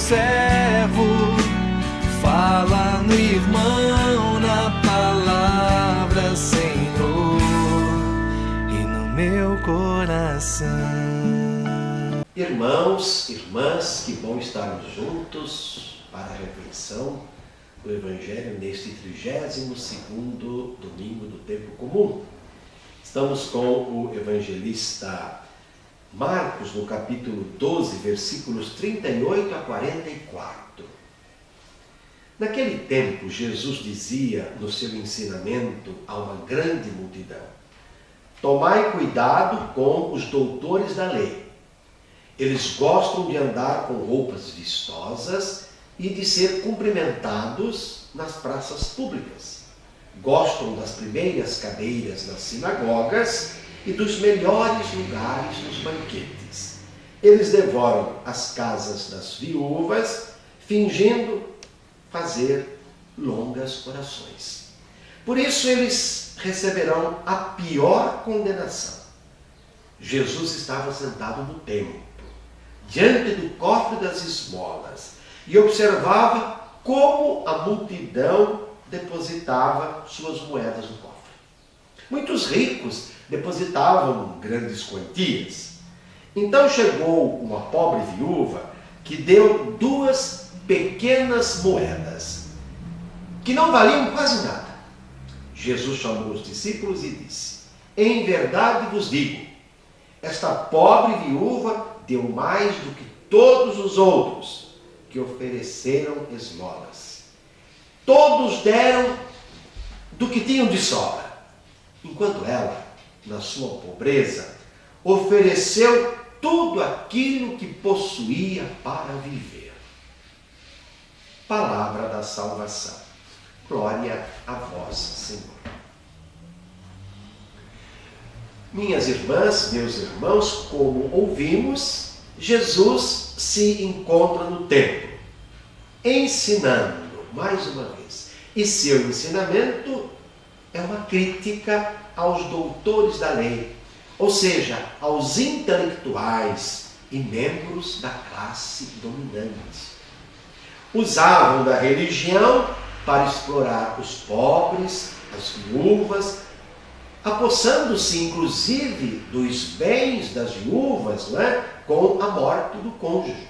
servo, fala no irmão, na palavra, Senhor, e no meu coração. Irmãos, irmãs, que bom estarmos juntos para a reflexão do Evangelho neste 32º domingo do tempo comum. Estamos com o evangelista Marcos, no capítulo 12, versículos 38 a 44. Naquele tempo, Jesus dizia no seu ensinamento a uma grande multidão: tomai cuidado com os doutores da lei. Eles gostam de andar com roupas vistosas e de ser cumprimentados nas praças públicas. Gostam das primeiras cadeiras nas sinagogas e dos melhores lugares nos banquetes. Eles devoram as casas das viúvas, fingindo fazer longas orações. Por isso eles receberão a pior condenação. Jesus estava sentado no templo, diante do cofre das esmolas, e observava como a multidão depositava suas moedas no cofre. Muitos ricos depositavam grandes quantias. Então chegou uma pobre viúva que deu 2 pequenas moedas, que não valiam quase nada. Jesus chamou os discípulos e disse: em verdade vos digo, esta pobre viúva deu mais do que todos os outros que ofereceram esmolas. Todos deram do que tinham de sobra, enquanto ela, na sua pobreza, ofereceu tudo aquilo que possuía para viver. Palavra da salvação. Glória a vós, Senhor. Minhas irmãs, meus irmãos, como ouvimos, Jesus se encontra no templo, ensinando mais uma vez. E seu ensinamento é uma crítica aos doutores da lei, ou seja, aos intelectuais e membros da classe dominante. Usavam da religião para explorar os pobres, as viúvas, apossando-se inclusive dos bens das viúvas, não é? Com a morte do cônjuge.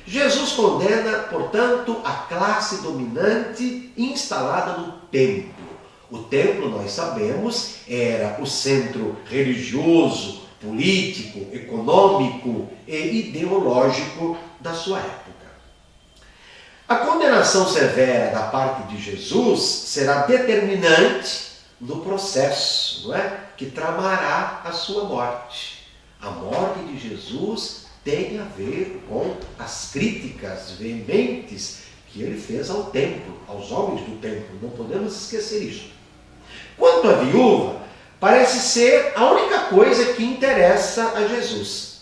Jesus condena, portanto, a classe dominante instalada no templo. O templo, nós sabemos, era o centro religioso, político, econômico e ideológico da sua época. A condenação severa da parte de Jesus será determinante no processo, não é? Que tramará a sua morte. A morte de Jesus tem a ver com as críticas veementes que ele fez ao templo, aos homens do templo. Não podemos esquecer isso. Quanto à viúva, parece ser a única coisa que interessa a Jesus.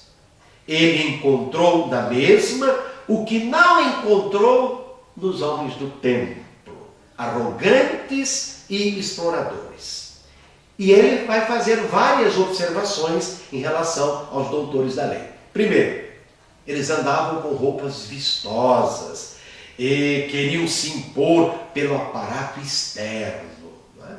Ele encontrou da mesma o que não encontrou nos homens do templo, arrogantes e exploradores. E ele vai fazer várias observações em relação aos doutores da lei. Primeiro, eles andavam com roupas vistosas e queriam se impor pelo aparato externo. Não é?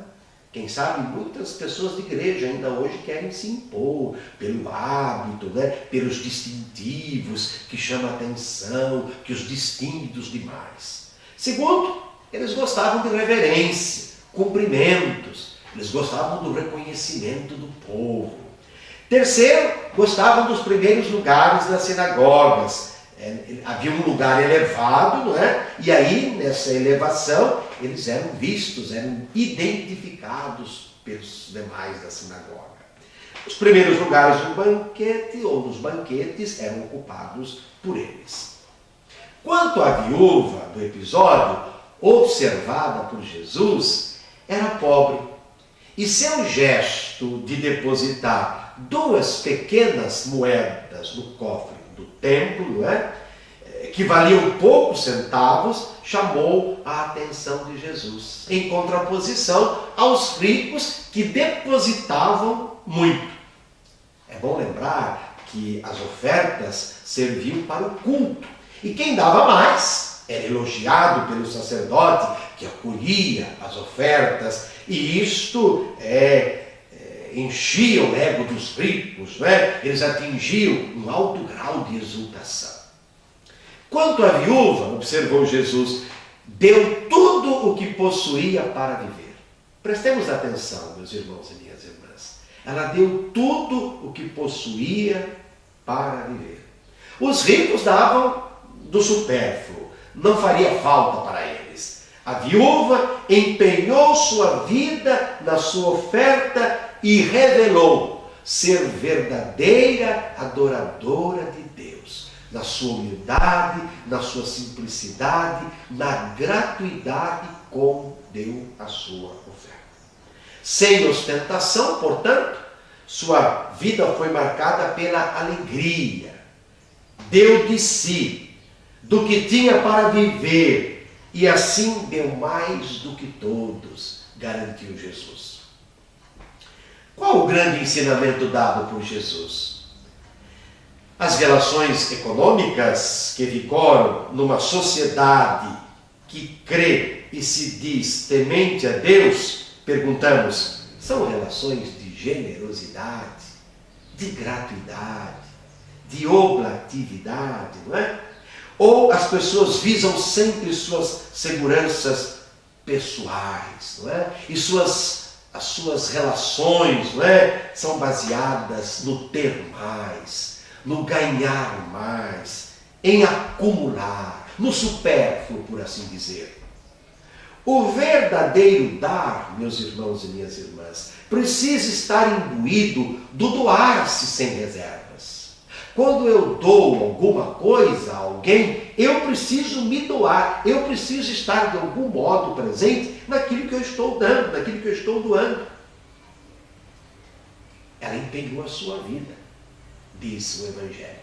Quem sabe muitas pessoas de igreja ainda hoje querem se impor pelo hábito, né? Pelos distintivos que chamam a atenção, que os distingue dos demais. Segundo, eles gostavam de reverência, cumprimentos, eles gostavam do reconhecimento do povo. Terceiro, gostavam dos primeiros lugares nas sinagogas. Havia um lugar elevado, não é? E aí, nessa elevação, eles eram vistos, eram identificados pelos demais da sinagoga. Os primeiros lugares do banquete ou dos banquetes eram ocupados por eles. Quanto à viúva do episódio, observada por Jesus, era pobre. E seu gesto de depositar 2 pequenas moedas no cofre do templo, não é? Que valiam poucos centavos, chamou a atenção de Jesus, em contraposição aos ricos que depositavam muito. É bom lembrar que as ofertas serviam para o culto E quem dava mais era elogiado pelo sacerdote, que acolhia as ofertas, e isto enchia o ego dos ricos, não é? Eles atingiam um alto grau de exultação. Quanto à viúva, observou Jesus, deu tudo o que possuía para viver. Prestemos atenção, meus irmãos e minhas irmãs. Ela deu tudo o que possuía para viver. Os ricos davam do supérfluo, não faria falta para eles. A viúva empenhou sua vida na sua oferta e revelou ser verdadeira adoradora de Deus, na sua humildade, na sua simplicidade, na gratuidade como deu a sua oferta. Sem ostentação, portanto, sua vida foi marcada pela alegria. Deu de si, do que tinha para viver, e assim deu mais do que todos, garantiu Jesus. Qual o grande ensinamento dado por Jesus? As relações econômicas que vigoram numa sociedade que crê e se diz temente a Deus, perguntamos, são relações de generosidade, de gratuidade, de oblatividade, não é? Ou as pessoas visam sempre suas seguranças pessoais, não é? E as suas relações, não é? São baseadas no ter mais, no ganhar mais, em acumular, no supérfluo, por assim dizer. O verdadeiro dar, meus irmãos e minhas irmãs, precisa estar imbuído do doar-se sem reservas. Quando eu dou alguma coisa a alguém, eu preciso me doar, eu preciso estar de algum modo presente naquilo que eu estou dando, naquilo que eu estou doando. Ela empenhou a sua vida, diz o Evangelho.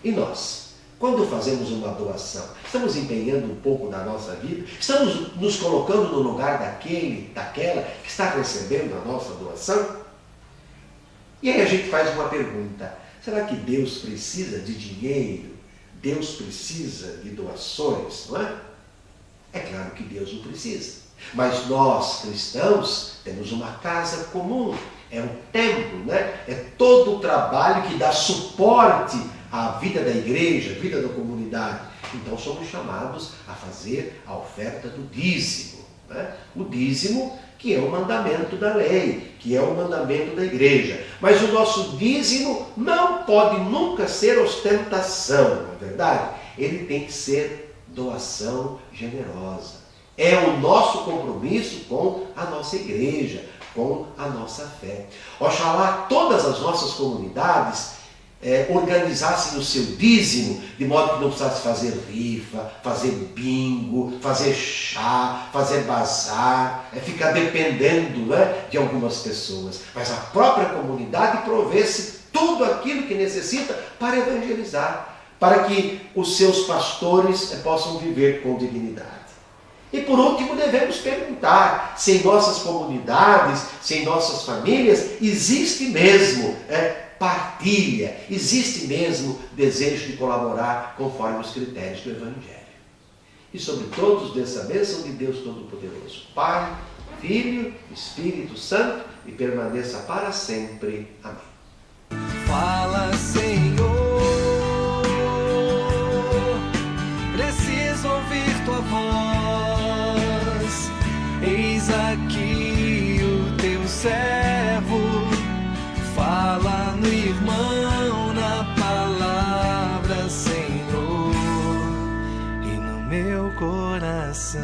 E nós, quando fazemos uma doação, estamos empenhando um pouco da nossa vida? Estamos nos colocando no lugar daquela que está recebendo a nossa doação? E aí a gente faz uma pergunta: será que Deus precisa de dinheiro? Deus precisa de doações, não é? É claro que Deus não precisa. Mas nós, cristãos, temos uma casa comum. É um templo, né? É todo o trabalho que dá suporte à vida da igreja, à vida da comunidade. Então somos chamados a fazer a oferta do dízimo, né? O dízimo, que é o mandamento da lei, que é o mandamento da igreja. Mas o nosso dízimo não pode nunca ser ostentação, não é verdade? Ele tem que ser doação generosa. É o nosso compromisso com a nossa igreja, com a nossa fé. Oxalá todas as nossas comunidades organizassem o seu dízimo de modo que não precisasse fazer rifa, fazer bingo, fazer chá, fazer bazar, ficar dependendo, né, de algumas pessoas. Mas a própria comunidade provesse tudo aquilo que necessita para evangelizar, para que os seus pastores possam viver com dignidade. E por último, devemos perguntar se em nossas comunidades, se em nossas famílias, existe mesmo partilha, existe mesmo desejo de colaborar conforme os critérios do Evangelho. E sobre todos dessa bênção de Deus Todo-Poderoso, Pai, Filho, Espírito Santo, e permaneça para sempre. Amém. Fala, Senhor, preciso ouvir tua voz. Eis aqui o teu servo, fala no irmão, na palavra, Senhor, e no meu coração.